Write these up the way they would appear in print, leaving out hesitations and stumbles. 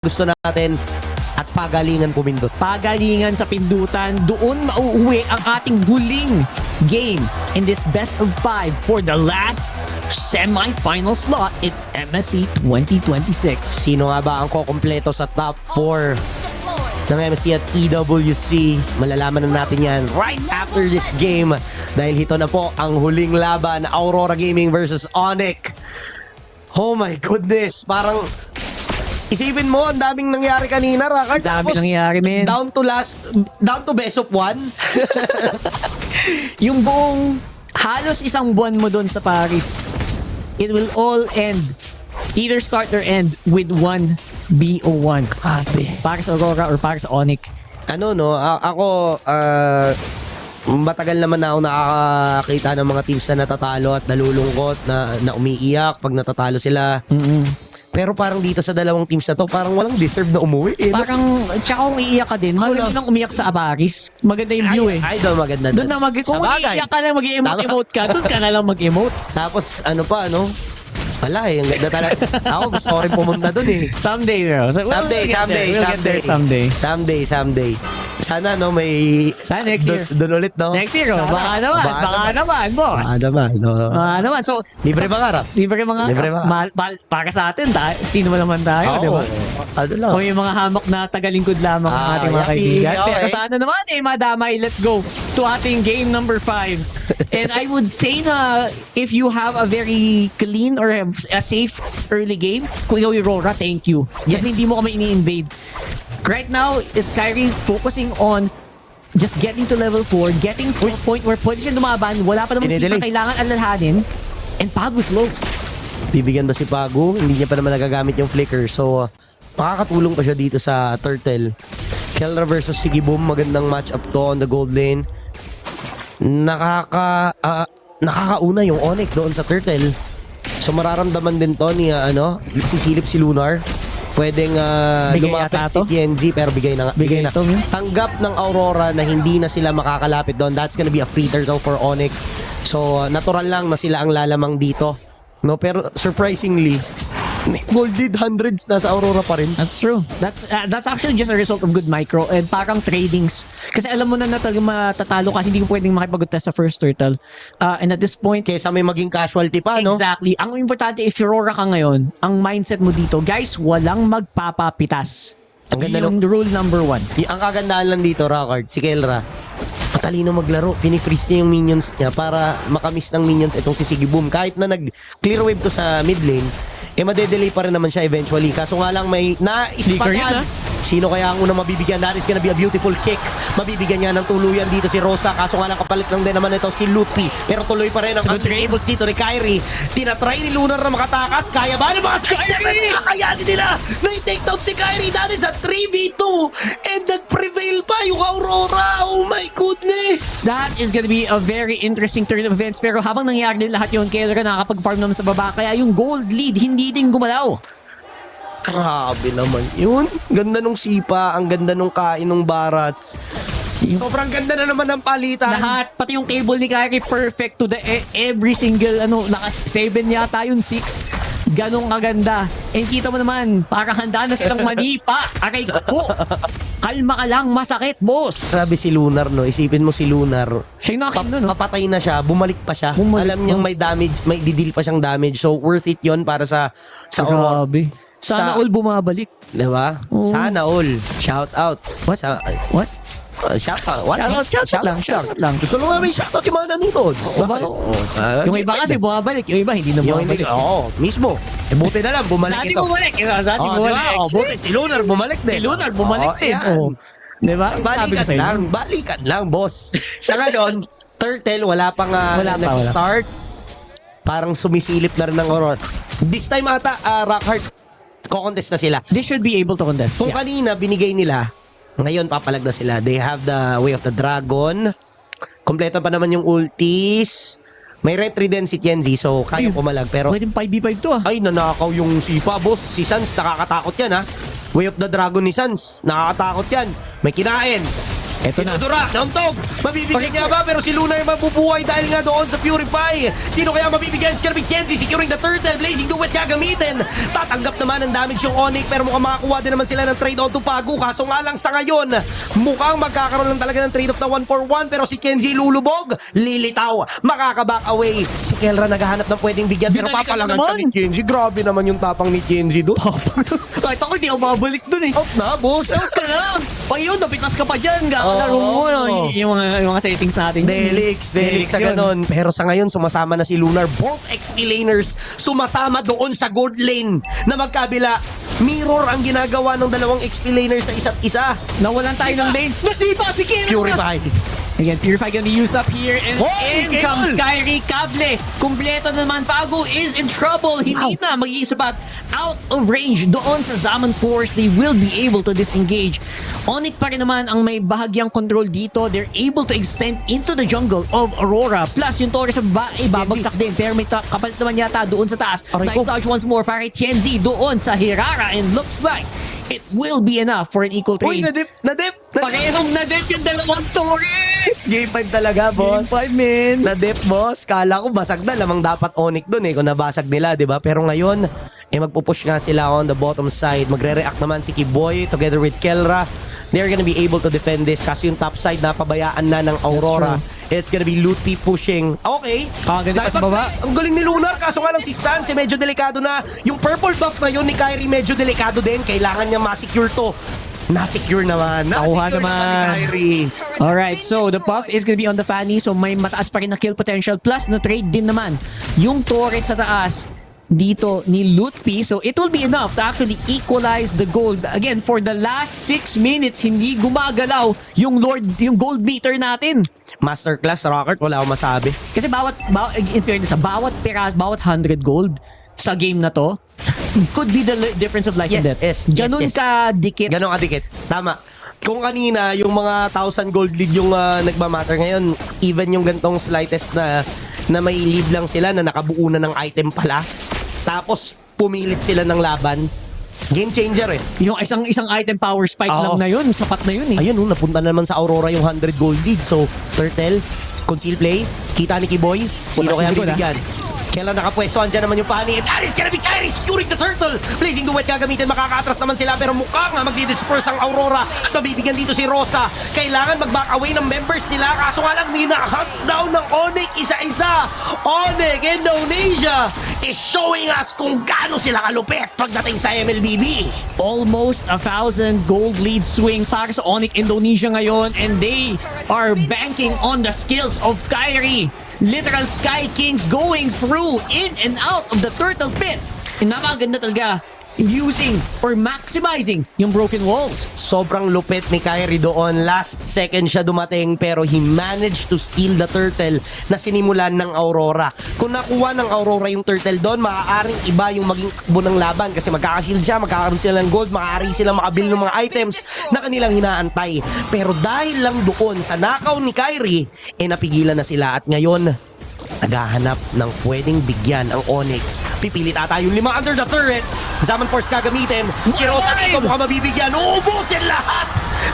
gusto natin at pagalingan pumindot. Pagalingan sa pindutan, doon mauuwi ang ating huling game in this best of 5 for the last semi-final slot in MSC 2026. Sino nga ba ang kukumpleto sa top 4 ng MSC at EWC? Malalaman na natin yan right after this game dahil ito na po ang huling laban, Aurora Gaming versus Onyx. Oh my goodness, parang isipin mo, ang daming nangyari kanina, Rakard. Dami nangyari, men. Down to best of 1. Yung buong halos isang buwan mo doon sa Paris, it will all end, either start or end with one BO1. Para sa Aurora or para sa Onyx. Ano no, ako matagal naman na ako nakakakita ng mga teams na natatalo at nalulungkot, na umiiyak pag natatalo sila. Pero parang dito sa dalawang teams na to, parang walang deserve na umuwi. Eh. Parang, tsaka kung iiyak ka din, maganda nang umiyak sa Paris. Maganda yung view eh. Ay, doon maganda Doon na kung iiyak ka na mag-emote ka, doon ka na lang mag-emote. Tapos ano pa, ano? Wala eh, ang ganda talaga. Ako gusto ko rin pumunta doon eh. Someday, bro. Someday. Sana no, may... Sana next year. Doon ulit, no? Next year, oh. Baka naman, boss. Baka naman, no? Baka naman. So, Libre mangarap. Libre mangarap. Para sa atin, sino mo naman tayo, di ba? Ano lang. Kung yung mga hamak na tagalingkod lamang ng ating mga kaibigan. Okay. Pero sana naman madamay. Let's go to ating game number 5. And I would say na if you have a very clean or a safe early game, kung ikaw yung Aurora, thank you. Just hindi mo kami ini-invade. Right now, it's Kyrie focusing on just getting to level 4, getting to a point where pwede siya lumaban, wala pa naman siya kailangan alalahanin, and Pagu is low. Bibigyan ba si Pagu? Hindi niya pa naman nagagamit yung flicker. So, makakatulong pa siya dito sa Turtle. Kelra versus Sigibum, magandang matchup to on the gold lane. Nakakauna yung Onyx doon sa Turtle. So, mararamdaman din to ni, sisilip si Lunar. Pwedeng lumapit si TNZ pero bigay na. Tanggap ng Aurora na hindi na sila makakalapit doon. That's gonna be a free turtle for Onyx. So, natural lang na sila ang lalamang dito. No, pero surprisingly, gold lead hundreds na sa Aurora pa rin. That's true. That's actually just a result of good micro and parang tradings. Kasi alam mo na matatalo ka, hindi mo pwedeng makipag-test sa first turtle. And at this point, Kesa may maging casualty pa, no? Exactly. Ang importante, if Aurora ka ngayon, ang mindset mo dito, guys, walang magpapapitas. Ang ganda yung rule number 1. Ang kagandahan lang dito, Rakard, si Kelra, matalino maglaro. Pinifreeze niya yung minions niya para makamiss ng minions itong si Sigibum. Kahit na nag-clear wave to sa mid lane, madedelay pa rin naman siya eventually. Kaso nga lang may naispagan. Sino kaya ang unang mabibigyan? That is gonna be a beautiful kick. Mabibigyan niya ng tuluyan dito si Rosa. Kaso nga lang kapalit lang din naman ito si Lupi. Pero tuloy pa rin ang tables dito ni Kyrie. Tinatry ni Lunar na makatakas. Kaya ba ng mga Kyrie? Kakayanin nila na i-take down si Kyrie. That is a 3v2. And nag-prevail pa yung Aurora. Oh my goodness. That is gonna be a very interesting turn of events. Pero habang nangyari din lahat yun, Kelra nakakapag-farm naman sa baba. Kaya yung gold lead, hindi din gumalaw. Grabe naman yun. Ganda nung sipa, ang ganda nung kain ng Barats. Sobrang ganda na naman ng palitan. Lahat, pati yung cable ni Kyrie, perfect to the every single, naka 7 yata yung 6. Ganong kaganda. And kita mo naman, parang handa na silang manipa. Aray ko. Kalma ka lang, masakit, boss. Grabe si Lunar, no? Isipin mo si Lunar. Siya yung nakin no? Papatay na siya, bumalik pa siya. Alam niyang may damage, may didil pa siyang damage. So, worth it yon para sa Aurora. Grabe. Sana all bumabalik. Diba? Oh. Sana all. Shout out. What? What? Shout out. What? Shout out lang. Gusto mo nga may shout out yung mga nanonood. Yung iba kasi bumabalik, yung iba hindi na bumabalik. Oo, mismo. Buti na lang, bumalik ito. Sa ating bumalik. Buti, si Lunar bumalik din. Si Lunar bumalik din. Diba? Balikan lang, boss. Sa ngayon, Turtle, wala pang nag-start. Parang sumisilip na rin ng Aurora. This time ata, Rockhart, ko-contest na sila. They should be able to contest. Kung kanina binigay nila, ngayon papalag na sila. They have the Way of the Dragon. Kompleto pa naman yung ultis. May retry din si Tienzi, so kaya pumalag. Pero pwedeng 5v5 to ah. Ay, nanakaw yung sipa, boss. Si Sans, nakakatakot yan ha. Way of the Dragon ni Sans, nakakatakot yan. May kinain. Eto na. Dura, nauntog. Mabibigyan niya ba? Pero si Luna yung mabubuhay dahil nga doon sa Purify. Sino kaya mabibigyan? It's gonna be Kenzie securing the turtle. Blazing Duet gagamitin. Tatanggap naman ng damage yung Onyx pero mukhang makakuha din naman sila ng trade on to Pagu. Kaso nga lang sa ngayon, mukhang magkakaroon lang talaga ng trade off na 1-for-1 pero si Kenzie lulubog. Lilitaw. Makaka-back away. Si Kelra naghahanap ng pwedeng bigyan pero Binalikan papalangan naman. siya ni Kenzie. Grabe naman yung tapang ni Kenzie doon. Kahit ako, hindi ako babalik dun eh. Out na, boss. Out ka na! Pa yun, napitas ka pa dyan. Gakalaro mo. Oo. Yung mga settings natin. Delix sa yun. ganon. Pero sa ngayon, sumasama na si Lunar. Both XP laners sumasama doon sa gold lane na magkabila. Mirror ang ginagawa ng dalawang XP laners sa isa't isa. Nawalan tayo ng lane. Nasipa si Kira! Purify. Again, Purify gonna be used up here. And Holy in comes cable! Kyrie Cable. Kumpleto naman. Pago is in trouble. Hindi na mag-iisa pa out of range doon sa Zaman Force. They will be able to disengage. Onyx pa rin naman ang may bahagyang control dito. They're able to extend into the jungle of Aurora. Plus, yung Torres sa baba ay babagsak din. Pero may kapalit naman yata doon sa taas. Aray Nice ko. touch once more para kay Tienzi doon sa Hirara. And looks like it will be enough for an equal Uy, trade. nadip. Parehong na-dip yung dalawang Torres! Game 5 talaga, boss. Game 5, man. Nadip, boss. Kala ko basag na. Lamang dapat Onyx doon kung nabasag nila, di ba? Pero ngayon, magpupush nga sila on the bottom side. Magre-react naman si Kiboy together with Kelra. They're gonna be able to defend this kasi yung top side napabayaan na ng Aurora. It's gonna be Luti pushing. Okay. Kaganda pa sa baba. Ang galing ni Lunar. Kaso nga lang si Sans, medyo delikado na. Yung purple buff na yun ni Kyrie, medyo delikado din. Kailangan niya ma-secure to. Na-secure naman. Nakuha Na-secure naman. ni Kyrie. Alright, so the buff is gonna be on the Fanny, so may mataas pa rin na kill potential. Plus, na-trade din naman yung Torres sa taas dito ni Lutpi. So it will be enough to actually equalize the gold. Again, for the last 6 minutes, hindi gumagalaw yung gold meter natin. Masterclass, Rockert. Wala akong masabi. Kasi in fairness, bawat pera, bawat 100 gold sa game na to could be the difference of life and death. Ganun yes. ka dikit. Ganon kadikit. Tama. Kung kanina, yung mga 1,000 gold lead yung nagmamatter ngayon, even yung gantong slightest na may lead lang sila na nakabuo na ng item pala, tapos pumilit sila ng laban, game changer eh. Yung isang item power spike Oo. lang na yun, sapat na yun eh. Ayun, napunta na naman sa Aurora yung 100 gold lead. So, Turtle, conceal play, kita ni Kiboy, sino Wala kaya si Kiboy, bibigyan? Kailan nakapwesto, andyan naman yung Fanny. And that is gonna be Kyrie securing the turtle. Blazing Duet gagamitin, makaka-atras naman sila. Pero mukhang magdi-disperse ang Aurora. At mabibigyan dito si Rosa. Kailangan mag-back away ng members nila. Kaso nga lang, may na-hunt down ng Onyx isa-isa. Onyx Indonesia is showing us kung gaano sila kalupit pagdating sa MLBB. Almost 1,000 gold lead swing para sa Onyx Indonesia ngayon, and they are banking on the skills of Kyrie. Literal Sky Kings going through in and out of the turtle pit. And napakaganda talaga using or maximizing yung broken walls. Sobrang lupit ni Kyrie doon. Last second siya dumating pero he managed to steal the turtle na sinimulan ng Aurora. Kung nakuha ng Aurora yung turtle doon, maaaring iba yung maging takbo ng laban kasi magkaka-shield siya, magkakaroon sila ng gold, maaari silang makabil ng mga items na kanilang hinaantay. Pero dahil lang doon sa nakaw ni Kyrie, napigilan na sila at ngayon, naghahanap ng pwedeng bigyan ang Onyx. Pipilit ata yung 5 under the turret. Zaman Force gagamitin. Si Rosa dito mukhang mabibigyan. Uubusin lahat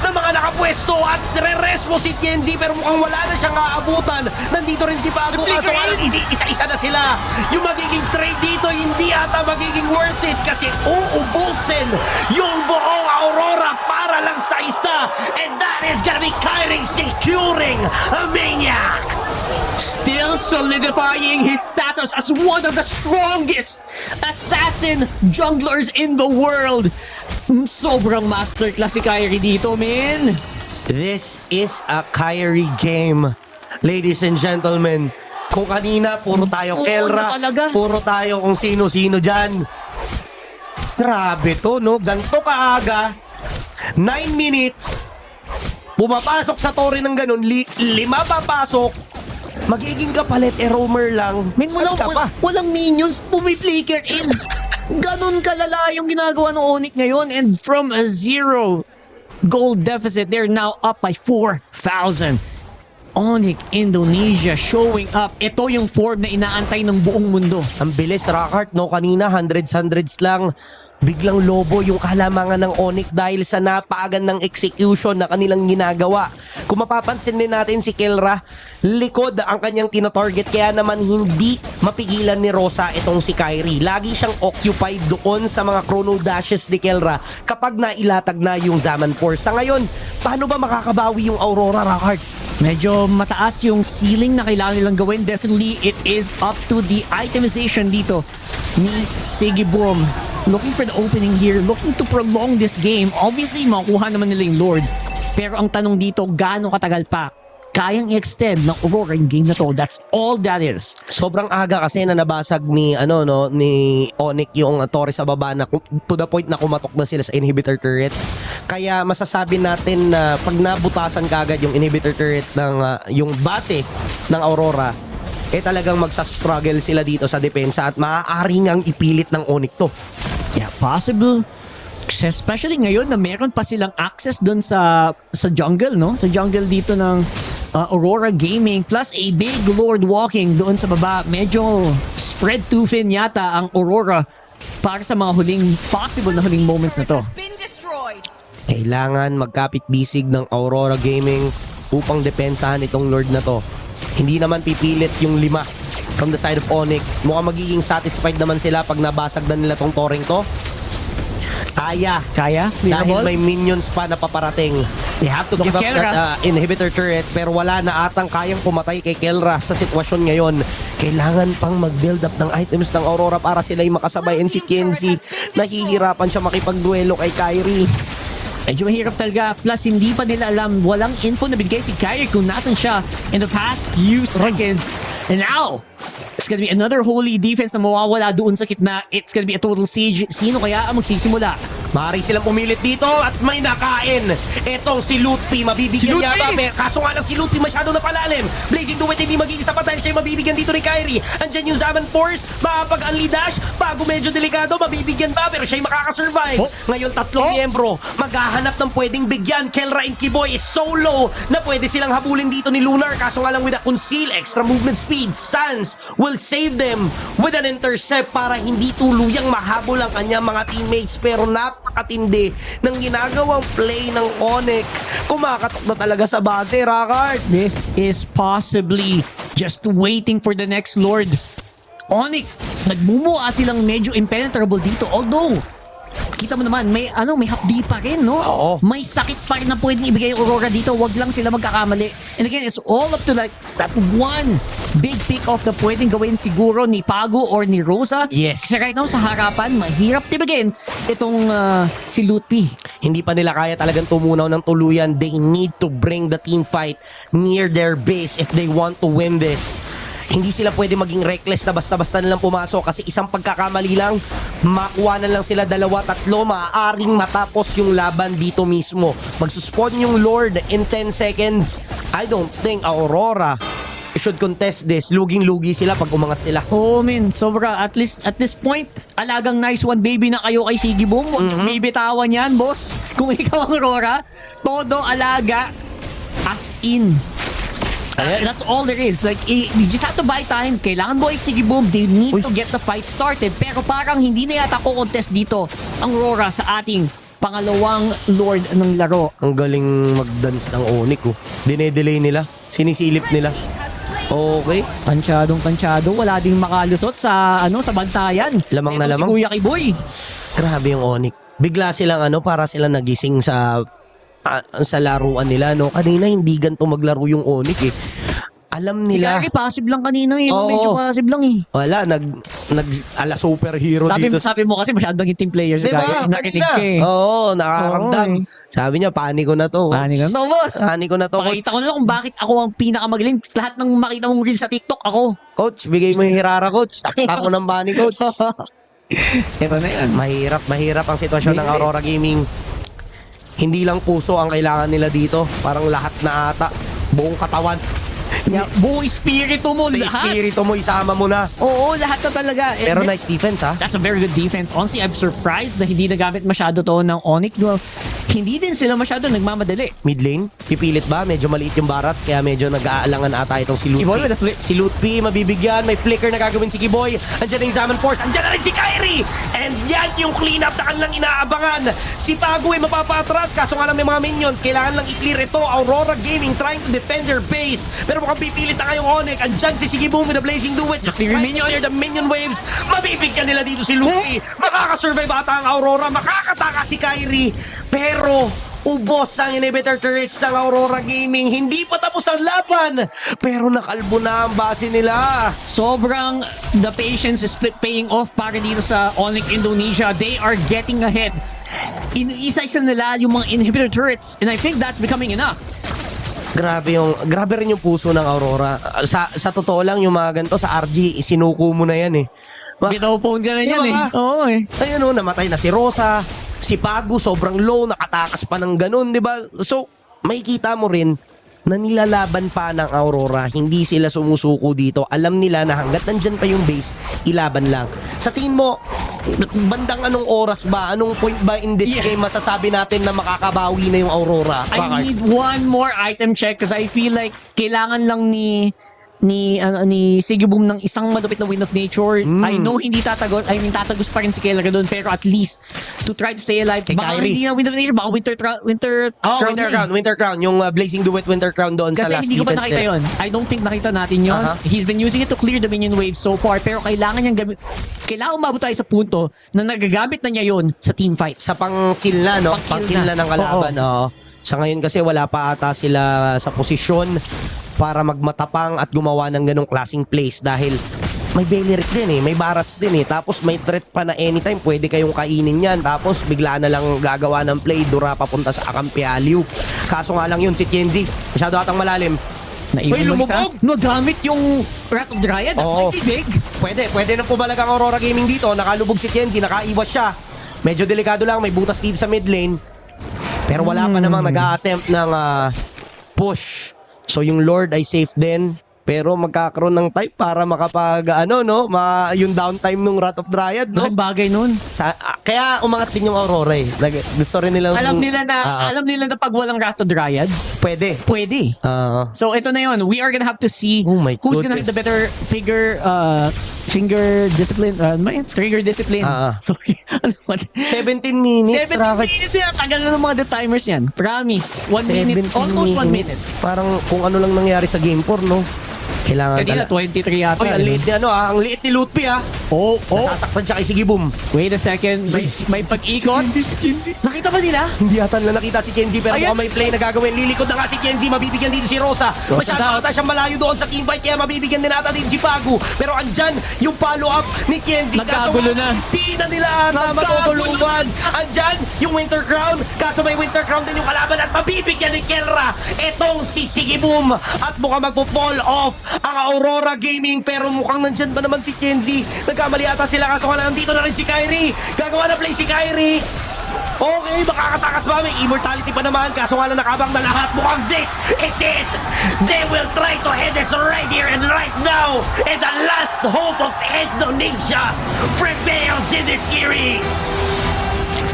ng mga nakapwesto at re-rest mo si Tienzi pero mukhang wala na siyang aabutan. Nandito rin si Pago. Kaso hindi isa-isa na sila. Yung magiging trade dito hindi ata magiging worth it kasi uubusin yung buong Aurora para lang sa isa. And that is gonna be Kyrie securing a Maniac. Still solidifying his status as one of the strongest assassin junglers in the world. Sobrang masterclass si Kyrie dito, man. This is a Kyrie game, ladies and gentlemen. Kung kanina, puro tayo Oo, Kelra, na talaga. puro tayo kung sino-sino dyan. Grabe to, no? Ganto kaaga, 9 minutes, pumapasok sa torre ng ganun, 5 papasok, magiging kapalit, roamer lang. Man, Saan ka pa? walang minions, pumiflicker in. Ganon kalala yung ginagawa ng Onyx ngayon, and from a 0 gold deficit, they're now up by 4,000. Onyx Indonesia showing up. Ito yung form na inaantay ng buong mundo. Ang bilis, Rockart, no? Kanina, hundreds lang. Biglang lobo yung kalamangan ng Onyx dahil sa napaagan ng execution na kanilang ginagawa. Kung mapapansin din natin si Kelra, likod ang kanyang tinatarget, kaya naman hindi mapigilan ni Rosa itong si Kyrie. Lagi siyang occupied doon sa mga chrono dashes ni Kelra kapag nailatag na yung Zaman Force. Sa ngayon, paano ba makakabawi yung Aurora, Rockart? Medyo mataas yung ceiling na kailangan nilang gawin. Definitely, it is up to the itemization dito ni Siggy Boom. Looking for the opening here, looking to prolong this game. Obviously, makukuha naman nila yung Lord. Pero ang tanong dito, gaano katagal pa kayang i-extend ng Aurora yung game na to? That's all that is. Sobrang aga kasi na nabasag ni ni Onyx yung Torre sa baba na to the point na kumatok na sila sa inhibitor turret. Kaya masasabi natin na pag nabutasan kaagad yung inhibitor turret ng yung base ng Aurora, talagang magsa-struggle sila dito sa depensa at maaari ngang ipilit ng Onyx to. Yeah, possible. Especially ngayon na meron pa silang access dun sa jungle, no? Sa jungle dito ng Aurora Gaming plus a big Lord walking doon sa baba. Medyo spread too thin yata ang Aurora para sa mga possible na huling moments na to. Kailangan magkapit-bisig ng Aurora Gaming upang depensahan itong Lord na to. Hindi naman pipilit yung 5 from the side of Onyx. Mukhang magiging satisfied naman sila pag nabasag na nila tong Torrent to. Kaya. Dahil may minions pa na paparating. They have to give up that inhibitor turret, pero wala na atang kayang pumatay kay Kelra sa sitwasyon ngayon. Kailangan pang mag-build up ng items ng Aurora para sila ay makasabay. And si Kenzie, nahihirapan siya makipagduelo kay Kyrie. Medyo mahirap talaga. Plus, hindi pa nila alam. Walang info na binigay si Kyrie kung nasan siya in the past few seconds. And now, it's gonna be another holy defense na mawawala doon sa kitna. It's gonna be a total siege. Sino kaya ang magsisimula? Maaari silang pumilit dito at may nakain. Etong si Lutfi, mabibigyan niya ba? Kaso nga lang si Lutfi masyado na palalim. Blazing Duet hindi magiging sapat dahil siya yung mabibigyan dito ni Kyrie. Andyan yung Zaman Force, makapag-unlead dash. Bago medyo delikado, mabibigyan ba? Pero siya yung makakasurvive. Ngayon, 3 miyembro, maghahanap ng pwedeng bigyan. Kelra and Kiboy is so low na pwede silang habulin dito ni Lunar. Kaso nga lang with a conceal, extra movement speed, Sans will save them with an intercept para hindi tuluyang mahabol ang kanyang mga teammates. Pero napakatindi ng ginagawang play ng Onyx. Kumakatok na talaga sa base, Rockart. This is possibly just waiting for the next Lord. Onyx, nagmumukha silang medyo impenetrable dito. Although, kita mo naman, may hapdi pa rin, no? Oo. May sakit pa rin na pwedeng ibigay yung Aurora dito. Wag lang sila magkakamali. And again, it's all up to like that one big pick off na pwedeng gawin siguro ni Pago or ni Rosa. Yes. Kasi right now, sa harapan, mahirap tibagin itong si Lutfi. Hindi pa nila kaya talagang tumunaw ng tuluyan. They need to bring the team fight near their base if they want to win this. Hindi sila pwede maging reckless na basta-basta nilang pumasok kasi isang pagkakamali lang, makuha na lang sila 2-3, maaaring matapos yung laban dito mismo. Magsuspawn yung Lord in 10 seconds. I don't think Aurora should contest this. Luging-lugi sila pag umangat sila. Oh, man. Sobra. At least, at this point, alagang nice one baby na kayo kay Siggy Boom. Huwag niyong bibitawan yan, boss. Kung ikaw ang Aurora, todo alaga as in. That's all there is. Like, you just have to buy time. Kailangan mo ay Siggy Boom. They need to get the fight started. Pero parang hindi na yata ko-contest dito ang Aurora sa ating pangalawang Lord ng laro. Ang galing mag-dance ng Onyx, oh. Dinedelay nila. Sinisilip nila. Okay. Pansyadong-pansyado. Wala ding makalusot sa bantayan. Lamang na Ito lamang. Si Kuya Kiboy. Grabe yung Onyx. Bigla silang para sila nagising sa laruan nila, no? Kanina hindi ganito maglaro yung Onyx, eh. Alam Si nila. Kari, passive lang kanina eh. Oo. Medyo passive lang eh. Wala, ala superhero dito. Sabi mo kasi masyadong yung team player si Diba? Kari. Nakinig ka eh. Oo, nakaramdam. Oo, Sabi niya, paniko na to. Panig na. No, boss. Paniko na to, coach. Pakita ko na lang kung bakit ako ang pinakamagaling. Lahat ng makita mong reel sa TikTok, ako. Coach, bigay mo yung hirara, coach. Takta ko ng bani, coach. Ito na yan. Mahirap ang sitwasyon ng Aurora Gaming. Hindi lang puso ang kailangan nila dito. Parang lahat na ata. Buong katawan. Yeah, buong espiritu mo, Yung lahat. espiritu mo, isama mo na. Oo, lahat na talaga. And Pero this- nice defense, ha? That's a very good defense. Honestly, I'm surprised na hindi nagamit masyado to ng Onyx. No? hindi din sila masyado nagmamadali. Mid lane, pipilit ba? Medyo maliit yung Barats, kaya medyo nag-aalangan ata itong si Lutfi. Kiboy with a flip. Si Lutfi, mabibigyan. May flicker na gagawin si Kiboy. Andiyan na yung Zaman Force. Andiyan na rin si Kyrie! And yan yung cleanup na kanilang inaabangan. Si Pago ay mapapatras. Kaso nga lang may mga minions. Kailangan lang i-clear ito. Aurora Gaming trying to defend their base. Pero mukhang pipilit na ngayong Onyx. Andiyan si Sigiboom with the Blazing Duet. Just Clear right minions. near the minion waves. Mabibigyan nila dito si Lutfi. Makakasurvive ata ang Aurora. Makakataka si Kyrie. Pero ubos ang inhibitor turrets ng Aurora Gaming. Hindi pa tapos ang laban. Pero nakalbo na ang base nila. Sobrang the patience is paying off para dito sa Onyx Indonesia. They are getting ahead. Isa-isa nila yung mga inhibitor turrets, and I think that's becoming enough. Grabe rin yung puso ng Aurora. Sa totoo lang, yung mga ganito sa RG, isinuko mo na yan eh. Ginopone ka na Di yan ba? Oo eh. Ayun o, namatay na si Rosa, si Pago, sobrang low, nakatakas pa ng ganun, di ba? So, makikita mo rin na nilalaban pa ng Aurora, hindi sila sumusuko dito. Alam nila na hanggat nandyan pa yung base, ilaban lang. Sa tingin mo, bandang anong oras ba, anong point ba in this game masasabi natin na makakabawi na yung Aurora? I Bakart? need one more item check because I feel like kailangan lang ni Sigiboom ng isang malupit na Wind of Nature. I know hindi tatagos pa rin si Keller doon, pero at least to try to stay alive. Kay Baka Kyrie. hindi na Wind of Nature, baka Winter Crown. Winter Crown, yung Blazing Duet Winter Crown doon sa Kasi last hindi ko pa defense nakita nila. yon. I don't think nakita natin yon. Aha. He's been using it to clear the minion wave so far, pero kailangan umabot tayo sa punto na nagagamit na niya yon sa team fight. Sa pang-kill na, no? Pang-kill Pang-kill na na. ng kalaban, oo. Sa ngayon kasi wala pa ata sila sa posisyon para magmatapang at gumawa ng ganong klaseng plays dahil may Beleric din eh, may Barats din eh, tapos may threat pa na anytime pwede kayong kainin yan, tapos bigla na lang gagawa ng play, Dura papunta sa Akampi Aliw. Kaso nga lang yun, si Tienzi, masyado atang malalim. Uy, lumubog! Nagamit yung Wrath of Dryad. Oo. That's pretty big. Pwede na pumalag ang Aurora Gaming dito, nakalubog si Tienzi, nakaiwas siya. Medyo delikado lang, may butas dito sa mid lane. Pero wala pa namang nag-a-attempt ng push. So yung Lord ay safe din. Pero magkakaroon ng time para yung downtime ng Wrath of Dryad, no? Laking bagay nun. Kaya umangat din yung Aurora eh. Gusto rin nila. Alam nila na pag walang Wrath of Dryad, Pwede. pwede. So ito na yun. We are gonna have to see Oh my who's gonna have the goodness. better finger discipline. Trigger discipline. Sorry. 17 minutes. 17 Rocket. minutes yan. Tagal na ng mga timers yan. Promise. 1 minute. 17 Almost 1 minute. minutes. Parang kung ano lang nangyari sa game 4, no? Kailangan Kanina, 23 yata. Oy, ang liit ni ang liit ni Lutfi Oh. Nasasaktan siya kay Sigiboom. Wait a second. May pag-ikot. Nakita ba nila? Hindi ata na nakita si Kenzie pero Ayan. mukhang may play na gagawin. Lilikod na nga si Kenzie, mabibigyan dito si Rosa. Masyado down. ata siyang malayo doon sa teamfight kaya mabibigyan din ata dito si Pagu. Pero andyan yung follow-up ni Kenzie. Nagkagulo na. Di na nila ata matutulungan. Andyan yung Winter Crown. Kaso may Winter Crown din yung kalaban at mabibigyan ni Kelra. Etong si Sigiboom. At mukhang magpo-fall off ang Aurora Gaming pero mukhang nandyan pa naman si Kenzie. Nagkamali ata sila kaso nga lang dito na rin si Kyrie. Gagawa na play si Kyrie. Okay, makakatakas ba? May immortality pa naman. Kaso nga lang nakabang na lahat. Mukhang this is it. They will try to head us right here and right now. And the last hope of Indonesia prevails in this series.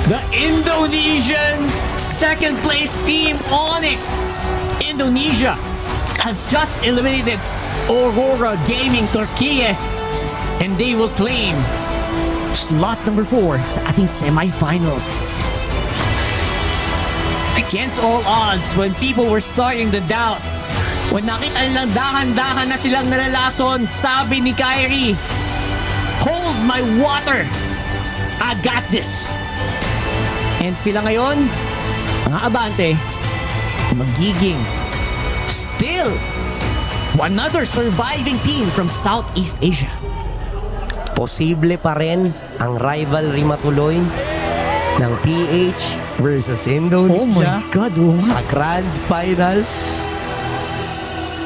The Indonesian second place team Onyx Indonesia has just eliminated Aurora Gaming Turkey and they will claim slot number 4 sa ating semifinals. Against all odds, when people were starting to doubt, when nakita nilang dahan-dahan na silang nalalason, sabi ni Kyrie, "Hold my water. I got this." And sila ngayon, mga abante, magiging still another surviving team from Southeast Asia. Posible pa rin ang rivalry matuloy ng PH versus Indonesia God, sa Grand Finals.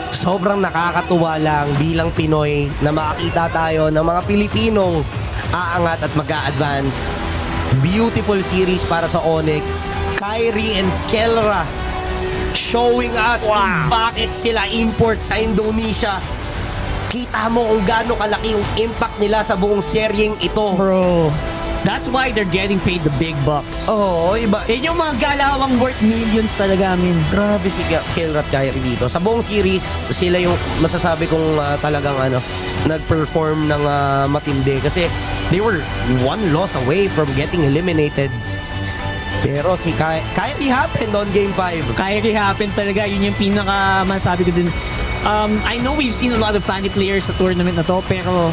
Sobrang nakakatuwa lang bilang Pinoy na makakita tayo ng mga Pilipinong aangat at mag-a-advance. Beautiful series para sa Onyx. Kyrie and Kelra showing us kung bakit sila import sa Indonesia. Kita mo kung gaano kalaki yung impact nila sa buong seryeng ito. Bro, That's why they're getting paid the big bucks. Oo, iba. Yun yung mga galawang worth millions talaga, min. Grabe si Kael'ra at Kairi dito. Sa buong series, sila yung masasabi kong talagang nag-perform ng matindi. Kasi they were one loss away from getting eliminated. Pero si Kairi happened on Game 5. Kyrie happened talaga. Yun yung pinaka masabi ko din. I know we've seen a lot of funny players sa tournament na to, pero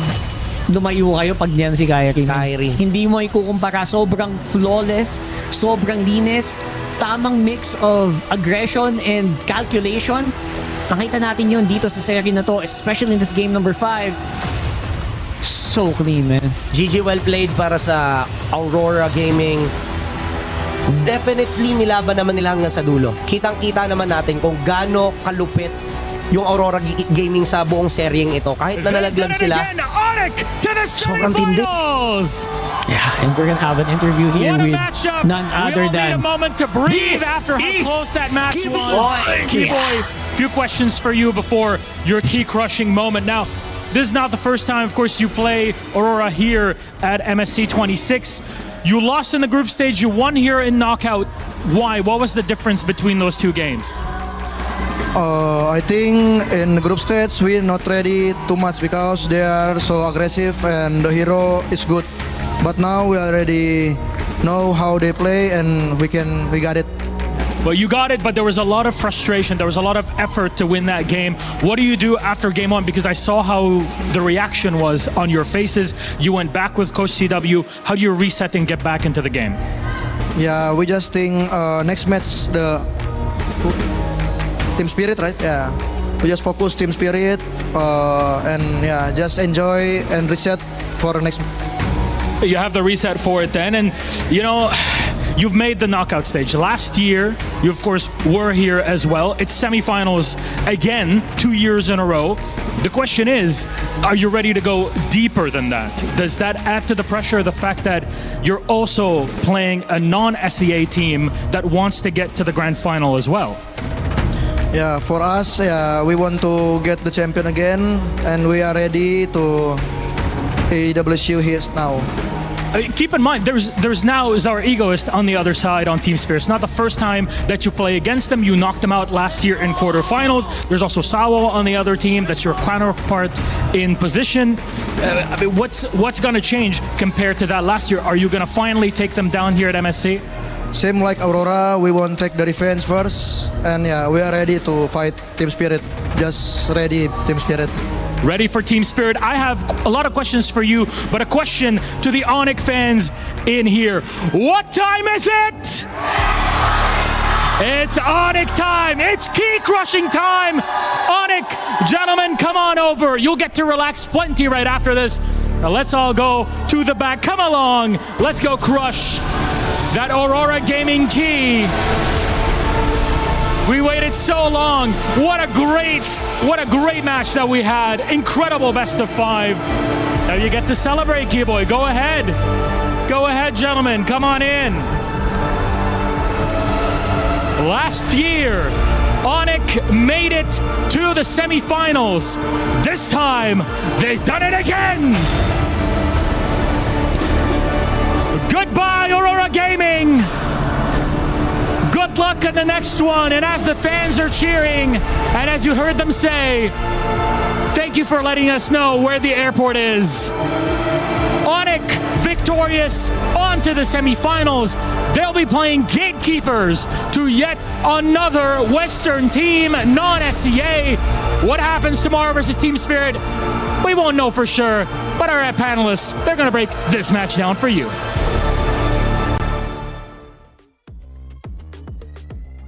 lumayo kayo pag niyan si Kyrie. Hindi mo ikukumpara. Sobrang flawless, sobrang linis, tamang mix of aggression and calculation. Nakita natin yun dito sa series na to, especially in this game number 5. So clean, man. GG, well played para sa Aurora Gaming. Definitely nilaban naman nila hanggang sa dulo. Kitang-kita naman natin kung gaano kalupit yung Aurora Gaming sa buong seryeng ito. Kahit na nalaglag sila, sobrang tindi. Yeah, and we're gonna have an interview here What a with matchup! none other We all need than a moment to breathe This after how is close that match Key was. Boy. Keyboy, few questions for you before your key crushing moment. Now, this is not the first time, of course, you play Aurora here at MSC 26. You lost in the group stage, you won here in knockout. Why? What was the difference between those two games? I think in the group stage we're not ready too much because they are so aggressive and the hero is good. But now we already know how they play and we got it. Well, you got it, but there was a lot of frustration. There was a lot of effort to win that game. What do you do after game 1? Because I saw how the reaction was on your faces. You went back with Coach CW. How do you reset and get back into the game? Yeah, we just think next match the team spirit, right? Yeah, we just focus team spirit and yeah, just enjoy and reset for next. You have the reset for it then, and you know, you've made the knockout stage. Last year, you of course were here as well. It's semifinals again, 2 years in a row. The question is, are you ready to go deeper than that? Does that add to the pressure, the fact that you're also playing a non-SEA team that wants to get to the grand final as well? Yeah, for us, we want to get the champion again, and we are ready to AWSU here now. I mean, keep in mind, there's now Zara Egoist on the other side on Team Spirit. It's not the first time that you play against them. You knocked them out last year in quarterfinals. There's also Sawo on the other team. That's your counterpart in position. I mean, what's going to change compared to that last year? Are you going to finally take them down here at MSC? Same like Aurora, we want to take the defense first, and yeah, we are ready to fight Team Spirit. Just ready, Team Spirit. Ready for Team Spirit. I have a lot of questions for you, but a question to the Onyx fans in here. What time is it? It's Onyx time. It's key crushing time. Onyx, gentlemen, come on over. You'll get to relax plenty right after this. Now let's all go to the back. Come along. Let's go crush that Aurora Gaming key. We waited so long. What a great match that we had. Incredible best of 5. Now you get to celebrate, Keyboy. Go ahead. Go ahead, gentlemen. Come on in. Last year, Onyx made it to the semifinals. This time, they've done it again. Goodbye, Aurora Gaming. Good luck in the next one. And as the fans are cheering, and as you heard them say, thank you for letting us know where the airport is. Onyx victorious on to the semifinals. They'll be playing gatekeepers to yet another Western team, non-SEA. What happens tomorrow versus Team Spirit? We won't know for sure, but our panelists, they're going to break this match down for you.